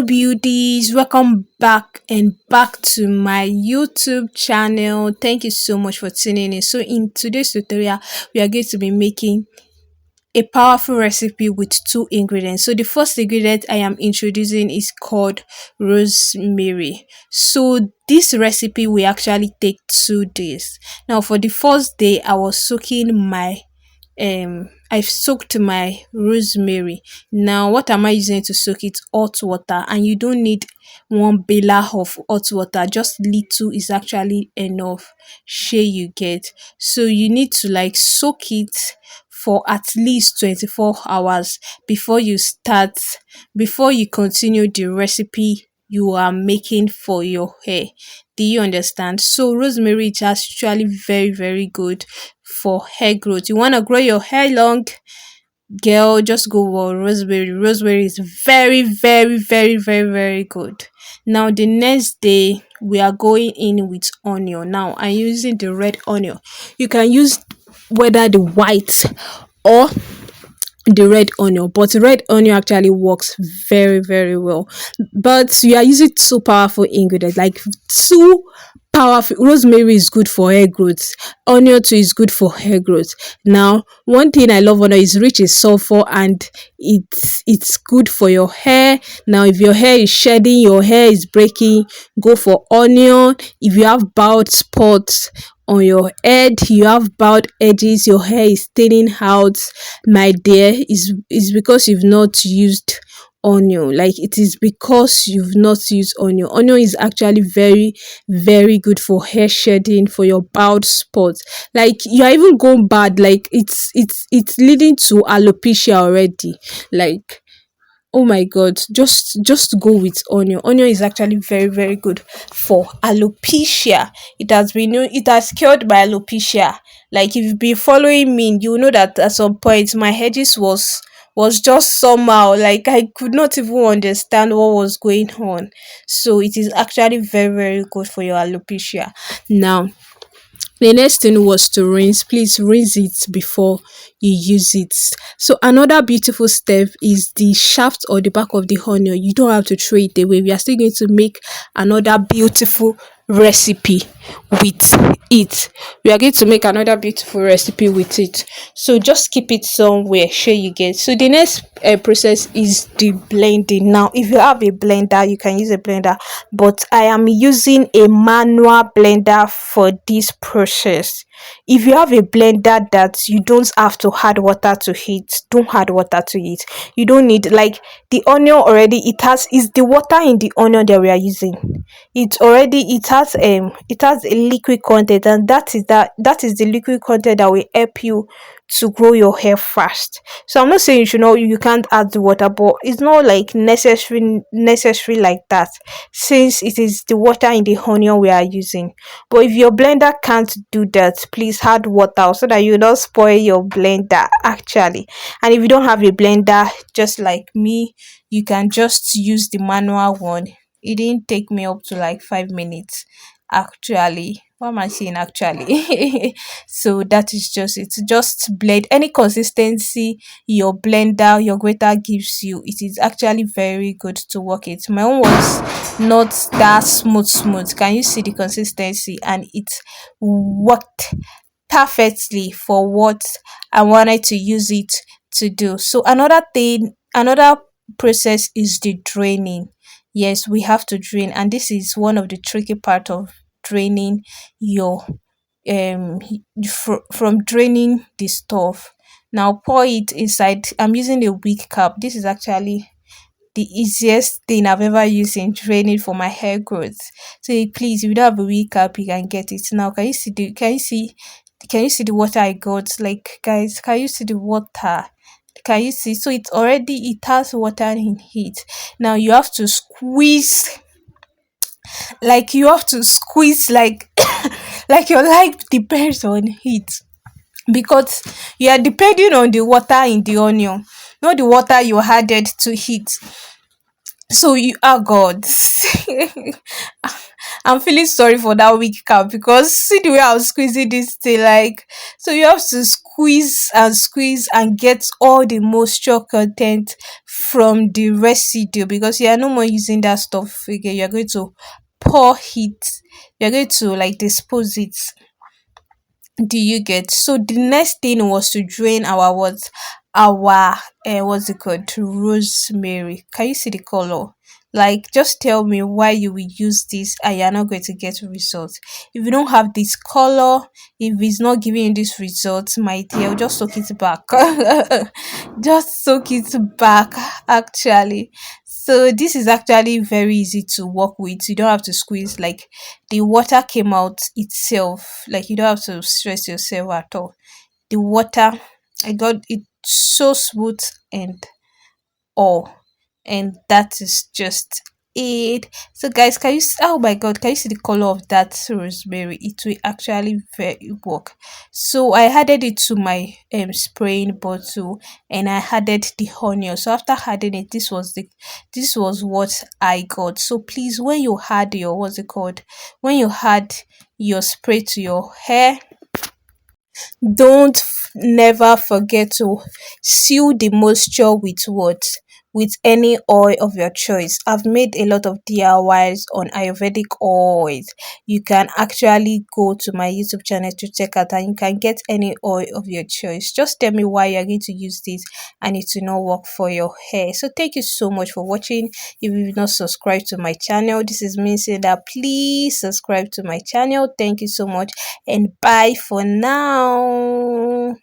Hello, beauties. Welcome back and back to my YouTube channel. Thank you so much for tuning in. So, in today's tutorial, we are going to be making a powerful recipe with two ingredients. So, the first ingredient I am introducing is called rosemary. So, this recipe will actually take 2 days. Now, for the first day, I've soaked my rosemary. Now, what am I using to soak it? Hot water, and you don't need one baler of hot water, just little is actually enough. Share you get. So you need to like soak it for at least 24 hours before you continue the recipe you are making for your hair. Do you understand? So rosemary is actually very, very good for hair growth. You want to grow your hair long, girl, just go for rosemary. Rosemary is very, very, very, very, very good. Now the next day we are going in with onion. Now I'm using the red onion. You can use whether the white or the red onion, but red onion actually works very, very well. But you are using two powerful ingredients, like two powerful. Rosemary is good for hair growth, onion too is good for hair growth. Now one thing I love onion is rich in sulfur, and it's good for your hair. Now if your hair is shedding, your hair is breaking, go for onion. If you have bald spots on your head, you have bald edges, your hair is thinning out, my dear, is because you've not used onion. Like, it is because you've not used onion. Onion is actually very, very good for hair shedding, for your bald spots. Like, you are even going bad, like it's leading to alopecia already. Like, oh my god, just go with onion. Onion is actually very, very good for alopecia. It has cured my alopecia. Like, if you've been following me, you know that at some point my edges was just somehow, like I could not even understand what was going on. So it is actually very, very good for your alopecia. Now the next thing was to rinse. Please rinse it before you use it. So another beautiful step is the shaft or the back of the onion. You don't have to throw it away. We are still going to make another beautiful recipe with it. We are going to make another beautiful recipe with it. So just keep it somewhere. Sure you get. So the next process is the blending. Now, if you have a blender, you can use a blender, but I am using a manual blender for this process. If you have a blender that you don't have to add water to it, don't add water to it. You don't need, like, the onion already, is the water in the onion that we are using. It has a liquid content, and that is the liquid content that will help you to grow your hair fast. So I'm not saying you can't add the water, but it's not like necessary like that, since it is the water in the onion we are using. But if your blender can't do that, please add water so that you don't spoil your blender actually. And if you don't have a blender, just like me, you can just use the manual one. It didn't take me up to like 5 minutes actually. What am I saying actually? So that is just it. Just blend any consistency your blender, your grater gives you. It is actually very good to work it. My own was not that smooth. Can you see the consistency? And it worked perfectly for what I wanted to use it to do. So another process is the draining. Yes, we have to drain, and this is one of the tricky part of draining your from draining the stuff. Now pour it inside. I'm using a wig cap. This is actually the easiest thing I've ever used in training for my hair growth. So please, if you don't have a wig cap, you can get it. Now can you see the water I got? Like, guys, can you see the water? Can you see? So it has water in it. Now you have to squeeze, like like your life depends on it, because you are depending on the water in the onion, not the water you added to it. So you are god. I'm feeling sorry for that weak calf because see the way I was squeezing this thing, like, so you have to squeeze and get all the moisture content from the residue because you are no more using that stuff again. You're going to pour it, you're going to like dispose it. Do you get? So the next thing was to drain our what? Our what's it called? Rosemary. Can you see the color? Like, just tell me why you will use this and you're not going to get results. If you don't have this color, if it's not giving you this result, my dear, just soak it back. Just soak it back, actually. So this is actually very easy to work with. You don't have to squeeze, like the water came out itself. Like you don't have to stress yourself at all. The water, I got it so smooth and all, and that is just it. So guys, can you oh my god, can you see the color of that rosemary? It will actually very work. So I added it to my spraying bottle and I added the onion. So after adding it, this was what I got. So please, when you add your what's it called, when you add your spray to your hair, don't never forget to seal the moisture with what? With any oil of your choice. I've made a lot of DIYs on Ayurvedic oils. You can actually go to my YouTube channel to check out and you can get any oil of your choice. Just tell me why you're going to use this and it will not work for your hair. So thank you so much for watching. If you've not subscribed to my channel, this is me saying that please subscribe to my channel. Thank you so much and bye for now.